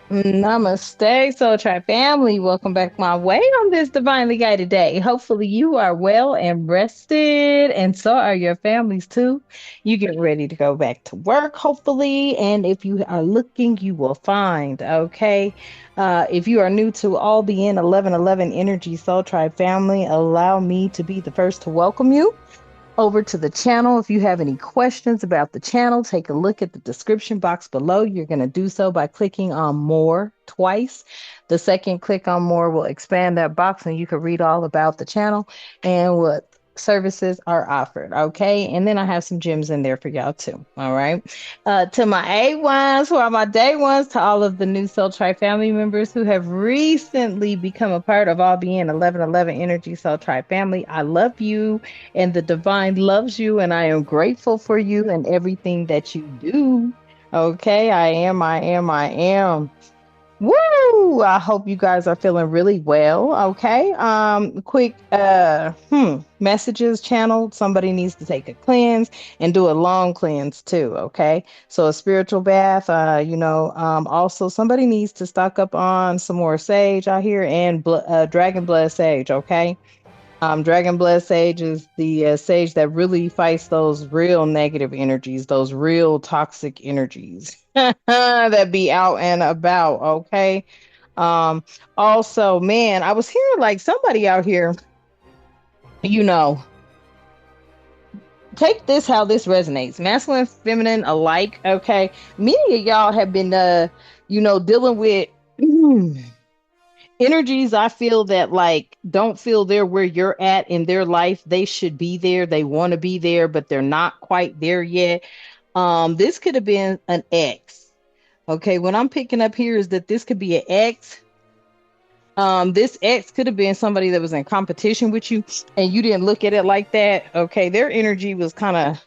Namaste, Soul Tribe family. Welcome back my way on this divinely guided day. Hopefully, you are well and rested, and so are your families too. You get ready to go back to work, hopefully. And if you are looking, you will find. Okay. If you are new to all the N 11 11 Energy Soul Tribe family, allow me to be the first to welcome you over to the channel. If you have any questions about the channel, take a look at the description box below. You're going to do so by clicking on more twice. The second click on more will expand that box and you can read all about the channel and what services are offered. Okay. And then I have some gems in there for y'all too. All right. To my A1s, who are my day ones, to all of the new Soul Tribe family members who have recently become a part of all being 1111 Energy Soul Tribe family, I love you and the divine loves you, and I am grateful for you and everything that you do. Okay, I am. Woo! I hope you guys are feeling really well. Okay. Quick messages channel. Somebody needs to take a cleanse and do a long cleanse too. Okay. So a spiritual bath, also somebody needs to stock up on some more sage out here and dragon blood sage. Okay. Dragon Blood Sage is the sage that really fights those real negative energies, those real toxic energies that be out and about. Okay. Um, Also, man, I was hearing like somebody out here, you know, take this how this resonates. Masculine, feminine alike. Okay. Many of y'all have been, dealing with. Energies I feel that like don't feel they're where you're at in their life. They should be there. They want to be there, but they're not quite there yet. This could have been an ex. Okay, what I'm picking up here is that this could be an ex. This ex could have been somebody that was in competition with you and you didn't look at it like that. Okay, their energy was kind of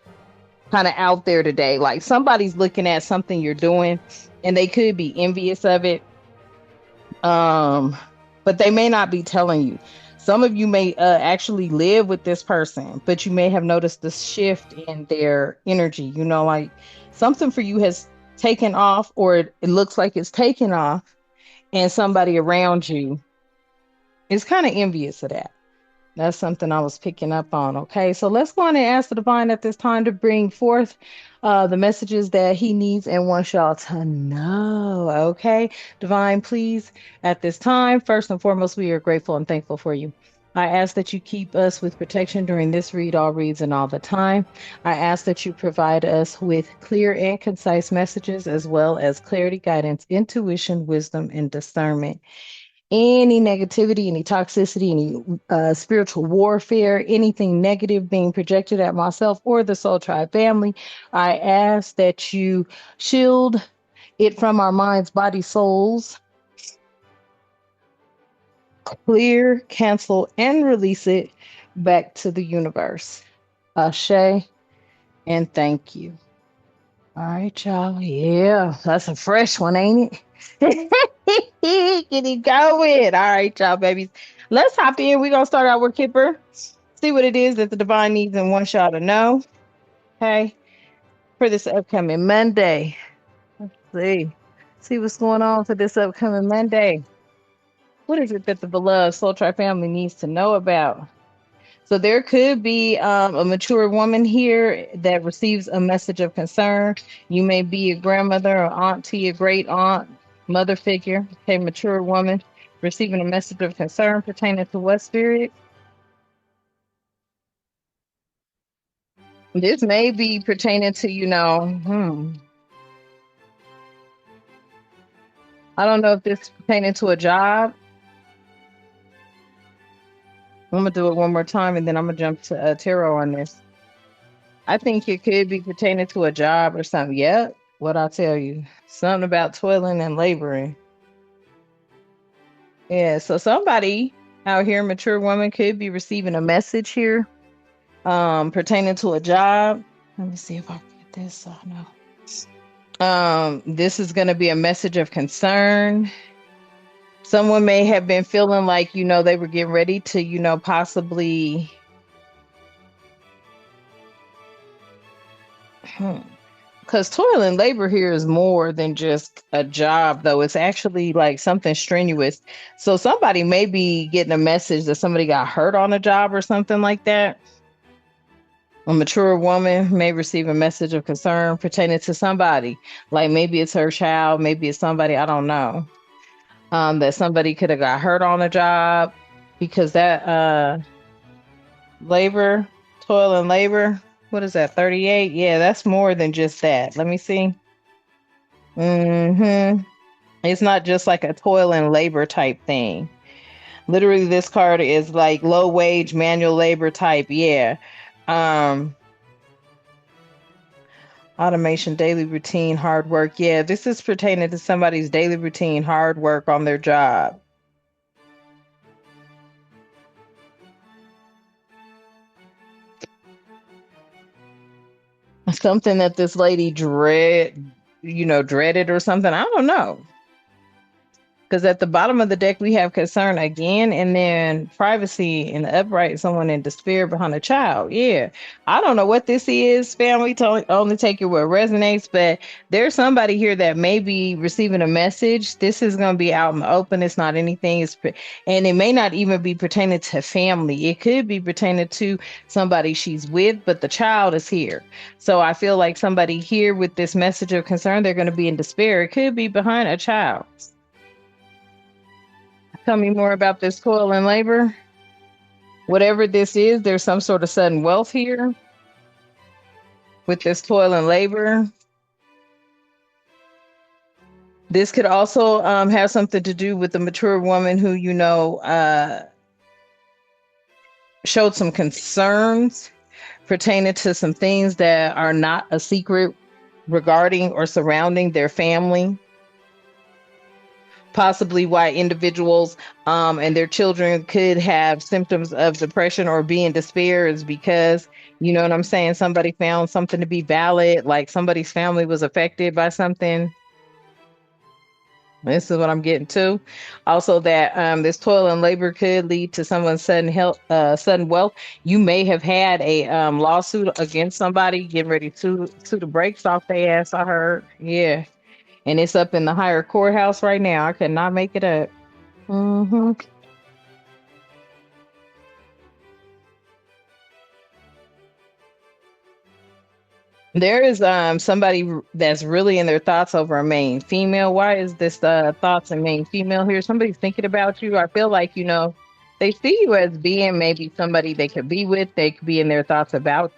out there today. Like somebody's looking at something you're doing and they could be envious of it. um but they may not be telling you. Some of you may actually live with this person, but you may have noticed the shift in their energy, like something for you has taken off, or it looks like it's taken off, and somebody around you is kind of envious of that. That's something I was picking up on. Okay, so let's go on and ask the divine at this time to bring forth the messages that he needs and wants y'all to know. Okay, divine, please, at this time, first and foremost, we are grateful and thankful for you. I ask that you keep us with protection during this read, all reads, and all the time. I ask that you provide us with clear and concise messages, as well as clarity, guidance, intuition, wisdom, and discernment. Any negativity, any toxicity, any spiritual warfare, anything negative being projected at myself or the Soul Tribe family, I ask that you shield it from our minds, body, souls, clear, cancel, and release it back to the universe. Ashe, and thank you. All right, y'all. Yeah, that's a fresh one, ain't it? Get it going. All right, y'all, babies. Let's hop in. We're going to start out with Kipper. See what it is that the divine needs and wants y'all to know. Okay. For this upcoming Monday. Let's see. See what's going on for this upcoming Monday. What is it that the beloved Soul Tribe family needs to know about? So there could be a mature woman here that receives a message of concern. You may be a grandmother or auntie, a great aunt, mother figure, a mature woman receiving a message of concern pertaining to what spirit? This may be pertaining to, I don't know if this is pertaining to a job. I'm gonna do it one more time and then I'm gonna jump to tarot on this. I think it could be pertaining to a job or something. Yep, what I tell you, something about toiling and laboring. Yeah, so somebody out here, mature woman, could be receiving a message here, pertaining to a job. Let me see if I can get this so I know. This is going to be a message of concern. Someone may have been feeling like, they were getting ready to, possibly Because toil and labor here is more than just a job, though. It's actually like something strenuous. So somebody may be getting a message that somebody got hurt on a job or something like that. A mature woman may receive a message of concern pertaining to somebody. Like maybe it's her child, maybe it's somebody, I don't know. That somebody could have got hurt on a job because that labor, toil and labor, what is that, 38? Yeah, that's more than just that. Let me see. Hmm. It's not just like a toil and labor type thing. Literally, this card is like low wage manual labor type. Yeah. Um, automation, daily routine, hard work. Yeah, this is pertaining to somebody's daily routine, hard work on their job. Something that this lady dreaded or something. I don't know. Because at the bottom of the deck, we have concern again, and then privacy in the upright, someone in despair behind a child. Yeah. I don't know what this is, family. Only take it where it resonates, but there's somebody here that may be receiving a message. This is going to be out in the open. It's not anything. And it may not even be pertaining to family. It could be pertaining to somebody she's with, but the child is here. So I feel like somebody here with this message of concern, they're going to be in despair. It could be behind a child. Tell me more about this toil and labor. Whatever this is, there's some sort of sudden wealth here with this toil and labor. This could also have something to do with the mature woman who, showed some concerns pertaining to some things that are not a secret regarding or surrounding their family. Possibly why individuals and their children could have symptoms of depression or be in despair is because, you know what I'm saying, somebody found something to be valid, like somebody's family was affected by something. This is what I'm getting to. Also, that this toil and labor could lead to someone's sudden wealth. You may have had a lawsuit against somebody, getting ready to the brakes off their ass. I heard, yeah, and it's up in the higher courthouse right now. I could not make it up. Hmm. There is somebody that's really in their thoughts over a main female. Why is this thoughts and main female here? Somebody's thinking about you. I feel like, they see you as being maybe somebody they could be with. They could be in their thoughts about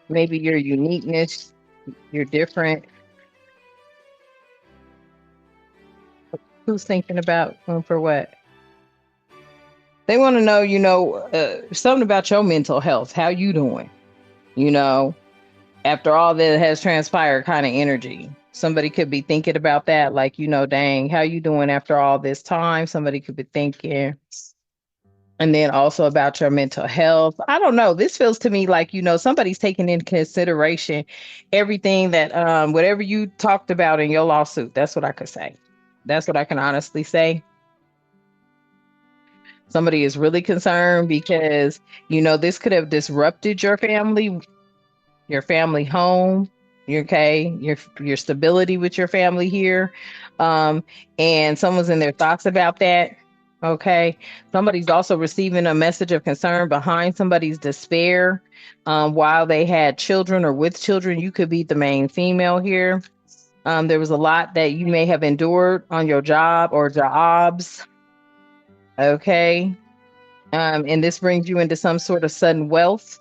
maybe your uniqueness, you're different. Who's thinking about for what? They want to know, something about your mental health. How you doing? You know, after all that has transpired, kind of energy. Somebody could be thinking about that, like, dang, how you doing after all this time? Somebody could be thinking. And then also about your mental health. I don't know. This feels to me like, somebody's taking into consideration everything that, whatever you talked about in your lawsuit. That's what I could say. That's what I can honestly say. Somebody is really concerned because, this could have disrupted your family home, okay, your stability with your family here. And someone's in their thoughts about that. Okay. Somebody's also receiving a message of concern behind somebody's despair while they had children or with children. You could be the main female here. There was a lot that you may have endured on your job or jobs. Okay. And this brings you into some sort of sudden wealth.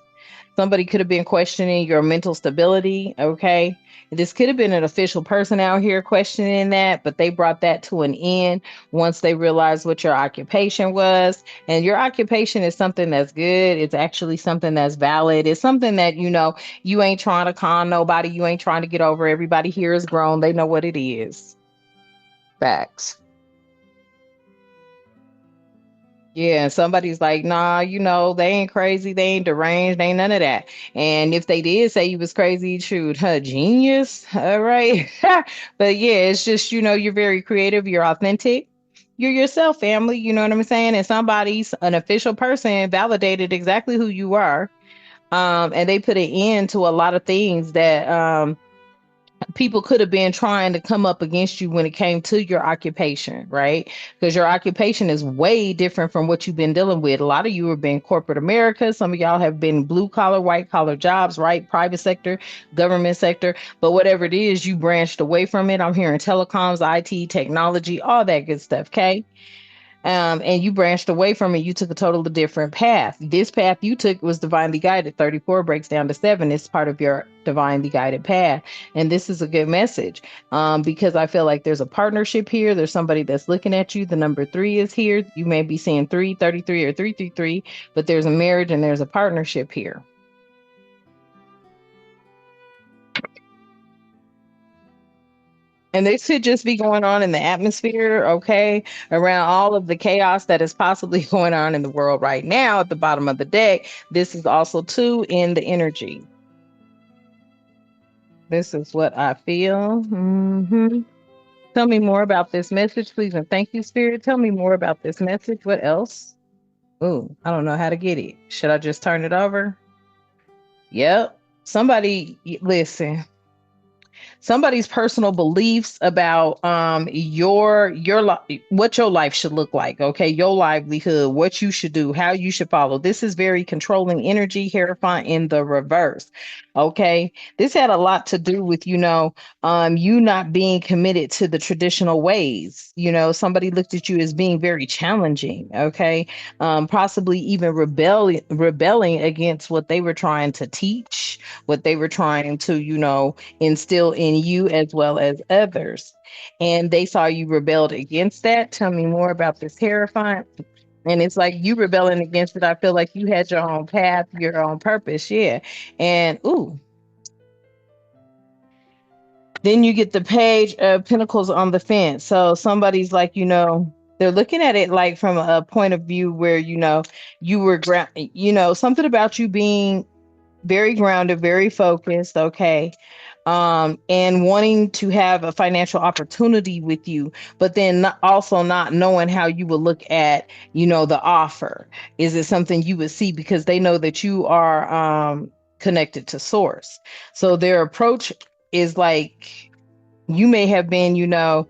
Somebody could have been questioning your mental stability. Okay. This could have been an official person out here questioning that, but they brought that to an end once they realized what your occupation was. And your occupation is something that's good. It's actually something that's valid. It's something that, you ain't trying to con nobody. You ain't trying to get over. Everybody here is grown. They know what it is. Facts. Yeah, and somebody's like, nah, they ain't crazy, they ain't deranged, they ain't none of that. And if they did say you was crazy, shoot, her genius, all right. But yeah, it's just, you're very creative, you're authentic, you're yourself, family, you know what I'm saying? And an official person validated exactly who you are. And they put an end to a lot of things that people could have been trying to come up against you when it came to your occupation, right? Because your occupation is way different from what you've been dealing with. A lot of you have been corporate America. Some of y'all have been blue collar, white collar jobs, right? Private sector, government sector. But whatever it is, you branched away from it. I'm hearing telecoms, IT, technology, all that good stuff. Okay. And you branched away from it. You took a totally different path. This path you took was divinely guided. 34 breaks down to 7. It's part of your divinely guided path. And this is a good message because I feel like there's a partnership here. There's somebody that's looking at you. The number 3 is here. You may be seeing 333 or 333, but there's a marriage and there's a partnership here. And this could just be going on in the atmosphere, okay, around all of the chaos that is possibly going on in the world right now at the bottom of the deck. This is also, too, in the energy. This is what I feel. Tell me more about this message, please. And thank you, Spirit. Tell me more about this message. What else? Oh, I don't know how to get it. Should I just turn it over? Yep. Somebody, listen. Somebody's personal beliefs about what your life should look like, okay, your livelihood, what you should do, how you should follow. This is very controlling energy, Hierophant in the reverse. Okay, this had a lot to do with you not being committed to the traditional ways. Somebody looked at you as being very challenging, okay, possibly even rebelling against what they were trying to teach, what they were trying to instill in you as well as others. And they saw you rebelled against that. Tell me more about this Hierophant. And it's like you rebelling against it. I feel like you had your own path, your own purpose. Yeah. And ooh, then you get the page of Pentacles on the fence. So somebody's like, they're looking at it like from a point of view where, you were something about you being very grounded, very focused, okay, and wanting to have a financial opportunity with you, but then also not knowing how you would look at, the offer. Is it something you would see because they know that you are connected to source? So their approach is like you may have been, a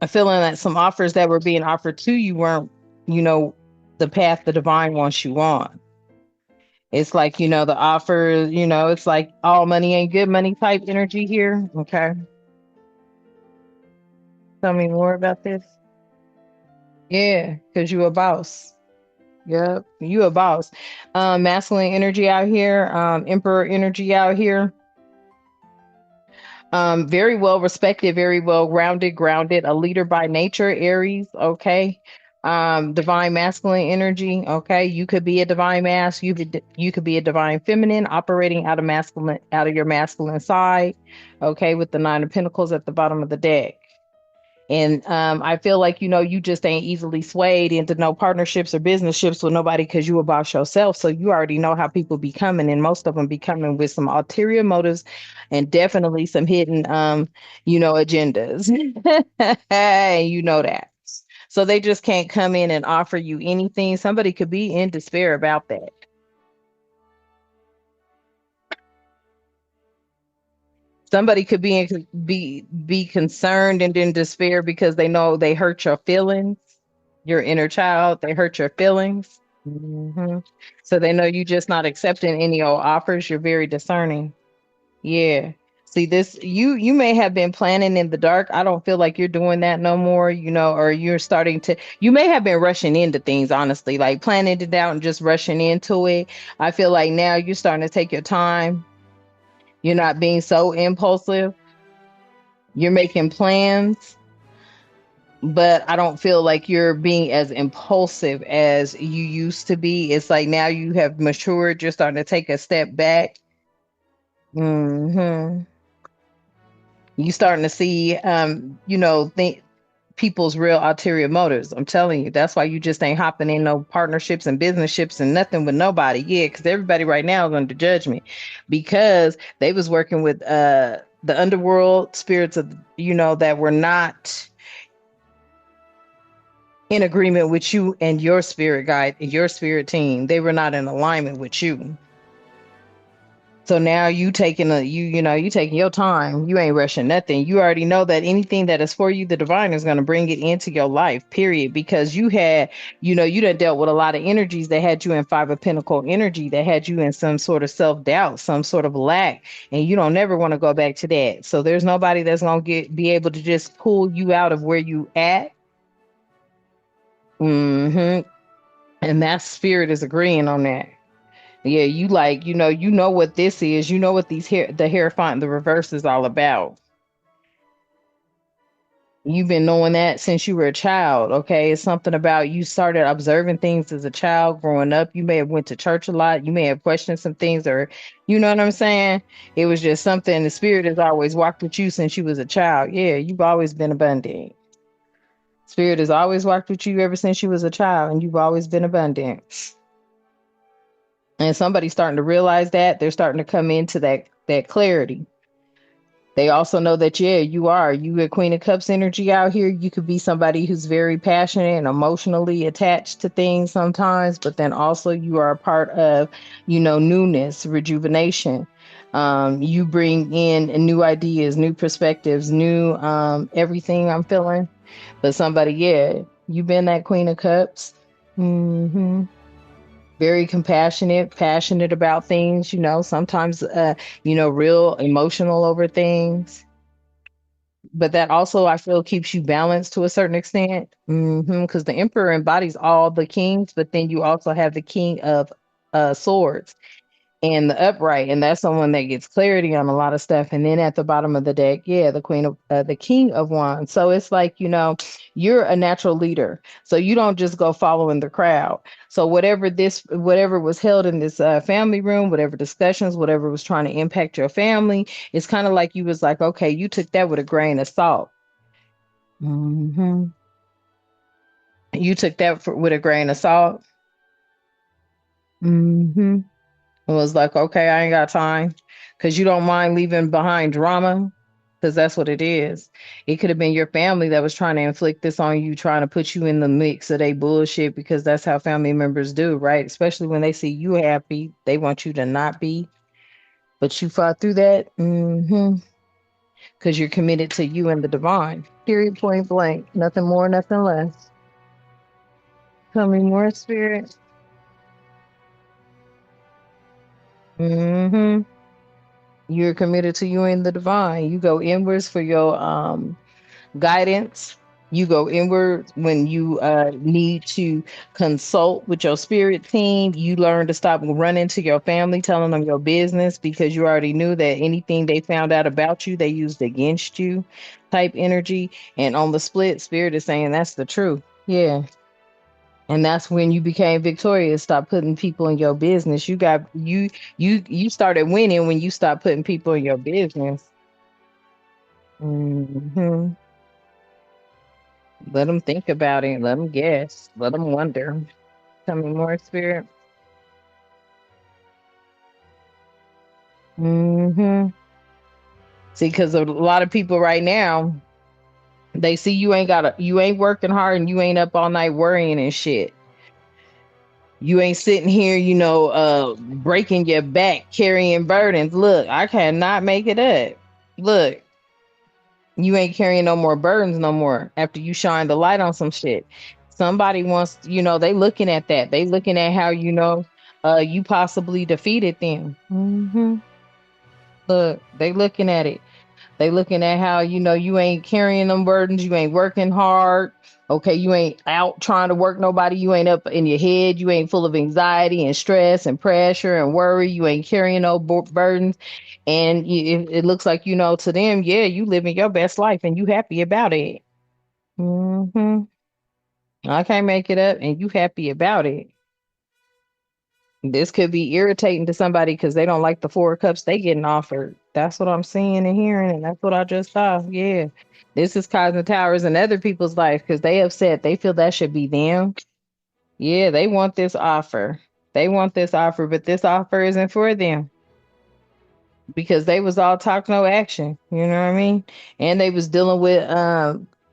feeling that some offers that were being offered to you weren't, the path the divine wants you on. It's like, the offer, it's like all money ain't good money type energy here. Okay. Tell me more about this. Yeah, because you a boss. Yep, you a boss. Masculine energy out here, emperor energy out here. Very well respected, very well grounded, a leader by nature, Aries, okay. Divine masculine energy, okay. You could be a divine you could be a divine feminine operating out of your masculine side, okay, with the 9 of Pentacles at the bottom of the deck. And I feel like, you just ain't easily swayed into no partnerships or business ships with nobody because you about yourself. So you already know how people be coming, and most of them be coming with some ulterior motives and definitely some hidden, agendas. You know that. So they just can't come in and offer you anything. Somebody could be in despair about that. Somebody could be concerned and in despair because they know they hurt your feelings, your inner child. They hurt your feelings. So they know you just not accepting any old offers. You're very discerning. Yeah. See this, you may have been planning in the dark. I don't feel like you're doing that no more, or you're starting to, you may have been rushing into things, honestly, like planning it out and just rushing into it. I feel like now you're starting to take your time. You're not being so impulsive. You're making plans, but I don't feel like you're being as impulsive as you used to be. It's like now you have matured. You're starting to take a step back. hmm You starting to see, people's real ulterior motives. I'm telling you, that's why you just ain't hopping in no partnerships and business ships and nothing with nobody. Yeah, because everybody right now is under judgment because they was working with the underworld spirits of that were not in agreement with you and your spirit guide, your spirit team. They were not in alignment with you. So now you taking your time. You ain't rushing nothing. You already know that anything that is for you, the divine is going to bring it into your life, period. Because you done dealt with a lot of energies that had you in Five of Pentacle energy, that had you in some sort of self-doubt, some sort of lack, and you don't never want to go back to that. So there's nobody that's going to be able to just pull you out of where you at. hmm And that spirit is agreeing on that. Yeah, you know what this is. You know what the Hierophant, the reverse is all about. You've been knowing that since you were a child, okay? It's something about you started observing things as a child growing up. You may have went to church a lot. You may have questioned some things or you know what I'm saying? It was just something the spirit has always walked with you since you was a child. Yeah, you've always been abundant. Spirit has always walked with you ever since you was a child and you've always been abundant. And somebody's starting to realize that. They're starting to come into that clarity. They also know that, yeah, you a Queen of Cups energy out here. You could be somebody who's very passionate and emotionally attached to things sometimes, but then also you are a part of, newness, rejuvenation. You bring in new ideas, new perspectives, new everything I'm feeling. But somebody, yeah, you've been that Queen of Cups. hmm Very compassionate, passionate about things, sometimes, real emotional over things. But that also, I feel, keeps you balanced to a certain extent. Because the emperor embodies all the kings, but then you also have the king of swords and the upright, and that's someone that gets clarity on a lot of stuff. And then at the bottom of the deck, yeah, the king of wands. So it's like, you're a natural leader, so you don't just go following the crowd. So whatever was held in this family room, whatever discussions, whatever was trying to impact your family, it's kind of like you was like, okay, you took that with a grain of salt. hmm You took that with a grain of salt. hmm It was like, okay, I ain't got time because you don't mind leaving behind drama because that's what it is. It could have been your family that was trying to inflict this on you, trying to put you in the mix of they bullshit because that's how family members do, right? Especially when they see you happy, they want you to not be. But you fought through that because you're committed to you and the divine. Period, point blank. Nothing more, nothing less. Tell me more, spirit. hmm You're committed to you and the divine. You go inwards for your guidance. You go inward when you need to consult with your spirit team. You learn to stop running to your family, telling them your business because you already knew that anything they found out about you, they used against you type energy. And on the split, spirit is saying that's the truth. Yeah. And that's when you became victorious. Stop putting people in your business. You started winning when you stopped putting people in your business. hmm Let them think about it. Let them guess. Let them wonder. Tell me more, spirit. hmm See, because a lot of people right now, they see you ain't working hard and you ain't up all night worrying and shit. You ain't sitting here, breaking your back, carrying burdens. Look, I cannot make it up. Look, you ain't carrying no more burdens no more after you shine the light on some shit. Somebody wants, they looking at that. They looking at how, you possibly defeated them. Look, they looking at it. They looking at how, you ain't carrying them burdens. You ain't working hard. Okay, you ain't out trying to work nobody. You ain't up in your head. You ain't full of anxiety and stress and pressure and worry. You ain't carrying no burdens. And it looks like, to them, yeah, you living your best life and you happy about it. hmm I can't make it up and you happy about it. This could be irritating to somebody because they don't like the four of cups they getting offered. That's what I'm seeing and hearing, and that's what I just saw. Yeah. This is causing towers in other people's life because they upset. They feel that should be them. Yeah, they want this offer. They want this offer, but this offer isn't for them because they was all talk no action. You know what I mean? And they was dealing with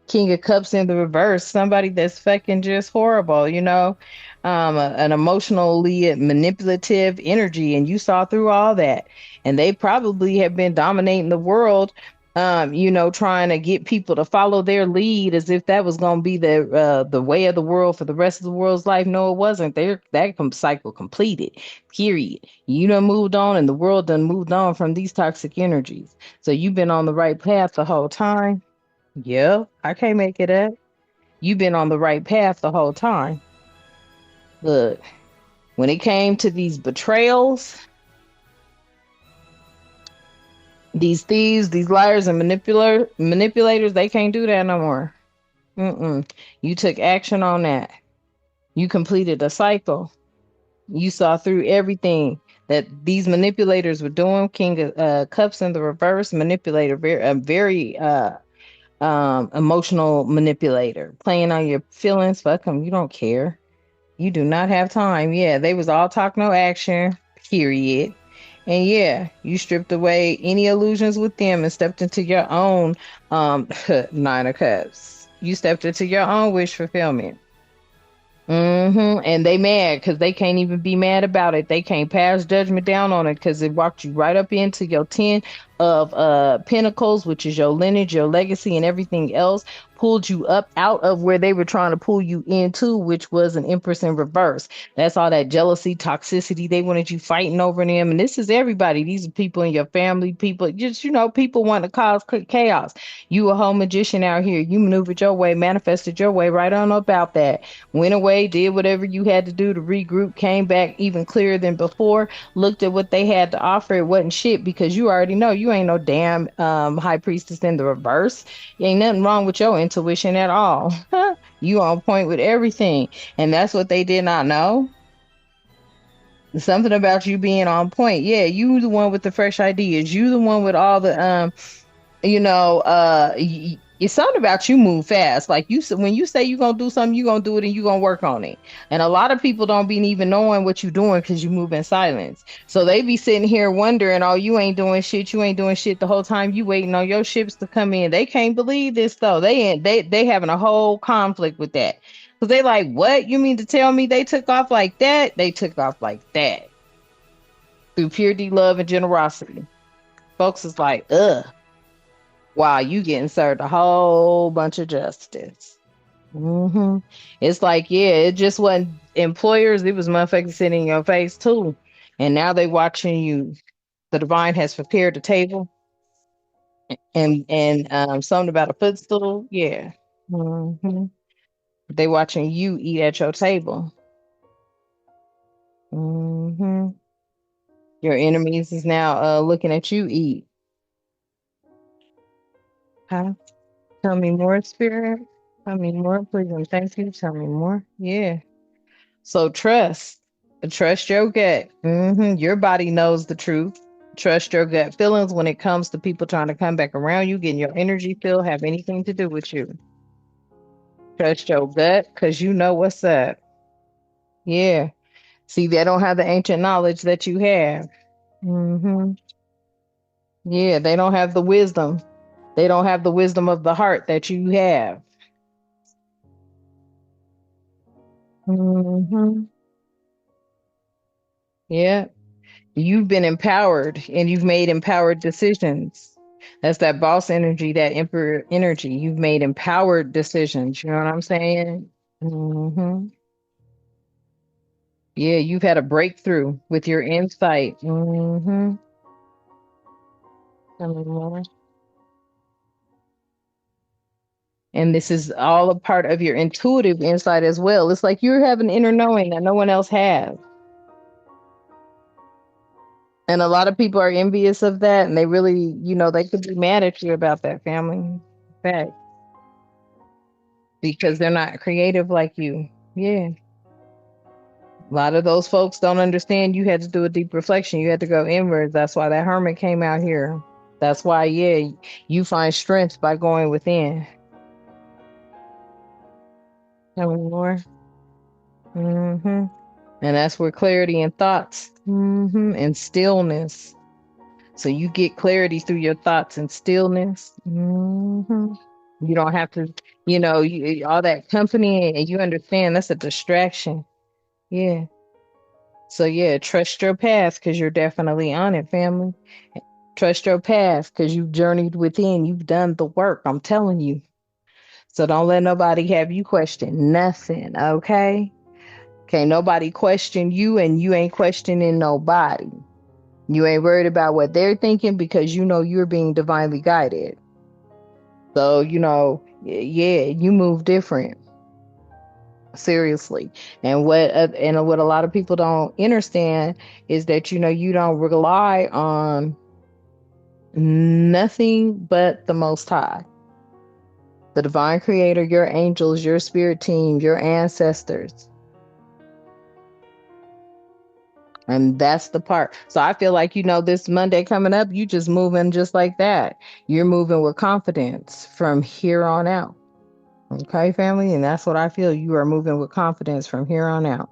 King of Cups in the reverse, somebody that's fucking just horrible, an emotionally manipulative energy, and you saw through all that. And they probably have been dominating the world, trying to get people to follow their lead as if that was going to be the way of the world for the rest of the world's life. No, it wasn't. Cycle completed. Period. You done moved on, and the world done moved on from these toxic energies. So you've been on the right path the whole time. Yeah, I can't make it up. You've been on the right path the whole time. Look, when it came to these betrayals, these thieves, these liars and manipulators, they can't do that no more. Mm-mm. You took action on that. You completed a cycle. You saw through everything that these manipulators were doing. King of Cups in the reverse, manipulator, very emotional manipulator, playing on your feelings. Fuck them. You don't care. You do not have time. Yeah, they was all talk, no action, period. And yeah, you stripped away any illusions with them and stepped into your own Nine of Cups. You stepped into your own wish fulfillment. And they mad because they can't even be mad about it. They can't pass judgment down on it because it walked you right up into your 10 of pentacles, which is your lineage, your legacy, and everything else. Pulled you up out of where they were trying to pull you into, which was an Empress in reverse. That's all that jealousy, toxicity. They wanted you fighting over them. And this is everybody. These are people in your family, people, just, people want to cause chaos. You a whole magician out here. You maneuvered your way, manifested your way right on about that. Went away, did whatever you had to do to regroup, came back even clearer than before, looked at what they had to offer. It wasn't shit because you already know you ain't no damn high priestess in the reverse. Ain't nothing wrong with your intuition at all. You on point with everything. And that's what they did not know. Something about you being on point. Yeah, you the one with the fresh ideas. You the one with all the it's something about you move fast. Like when you say you're gonna do something, you're gonna do it and you're gonna work on it. And a lot of people don't be even knowing what you're doing because you move in silence. So they be sitting here wondering, oh, you ain't doing shit, you ain't doing shit the whole time you waiting on your ships to come in. They can't believe this though. They having a whole conflict with that. Because they like, what? You mean to tell me they took off like that? They took off like that. Through purity, love, and generosity. Folks is like, ugh. Wow, you getting served a whole bunch of justice. It's like, yeah, it just wasn't employers, it was motherfuckers sitting in your face too. And now they watching you. The divine has prepared the table and something about a footstool. Yeah. hmm They watching you eat at your table. hmm Your enemies is now looking at you eat. Huh? Tell me more, spirit. Tell me more, please, and thank you. Tell me more. Yeah. So trust your gut. Your body knows the truth. Trust your gut feelings when it comes to people trying to come back around you, getting your energy feel, have anything to do with you. Trust your gut because you know what's up. Yeah. See, they don't have the ancient knowledge that you have. hmm Yeah, they don't have the wisdom. They don't have the wisdom of the heart that you have. hmm Yeah. You've been empowered and you've made empowered decisions. That's that boss energy, that emperor energy. You've made empowered decisions. You know what I'm saying? hmm Yeah, you've had a breakthrough with your insight. Tell me more. And this is all a part of your intuitive insight as well. It's like you have an inner knowing that no one else has. And a lot of people are envious of that. And they really, they could be mad at you about that, family. Fact. Because they're not creative like you. Yeah. A lot of those folks don't understand you had to do a deep reflection. You had to go inwards. That's why that hermit came out here. That's why, yeah, you find strength by going within. Tell me more. hmm And that's where clarity and thoughts and stillness. So you get clarity through your thoughts and stillness. You don't have to, all that company, and you understand that's a distraction. Yeah. So yeah, trust your path because you're definitely on it, family. Trust your path because you've journeyed within. You've done the work. I'm telling you. So don't let nobody have you question nothing, okay? Can't nobody question you, and you ain't questioning nobody. You ain't worried about what they're thinking because you know you're being divinely guided. So, yeah, you move different. Seriously. And what a lot of people don't understand is that you don't rely on nothing but the Most High, the divine creator, your angels, your spirit team, your ancestors. And that's the part. So I feel like, this Monday coming up, you just moving just like that. You're moving with confidence from here on out. Okay, family? And that's what I feel. You are moving with confidence from here on out.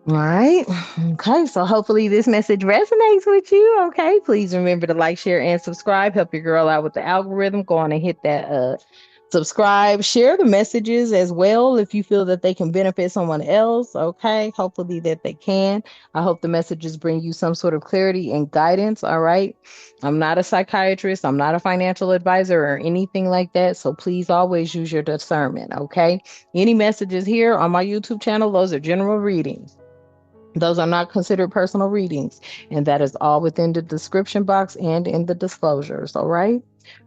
All right. Okay. So hopefully this message resonates with you. Okay. Please remember to like, share, and subscribe. Help your girl out with the algorithm. Go on and hit that subscribe. Share the messages as well if you feel that they can benefit someone else. Okay. Hopefully that they can. I hope the messages bring you some sort of clarity and guidance. All right. I'm not a psychiatrist. I'm not a financial advisor or anything like that. So please always use your discernment. Okay. Any messages here on my YouTube channel, those are general readings. Those are not considered personal readings, and that is all within the description box and in the disclosures. All right.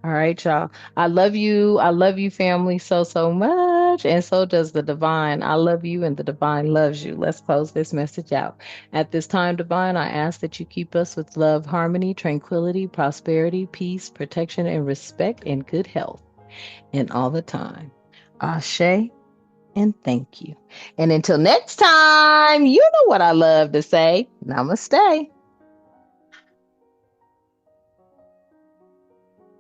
All right, y'all. I love you. I love you, family, so, so much. And so does the divine. I love you, and the divine loves you. Let's close this message out. At this time, divine, I ask that you keep us with love, harmony, tranquility, prosperity, peace, protection, and respect and good health in all the time. Ashe and thank you. And until next time, you know what I love to say. Namaste.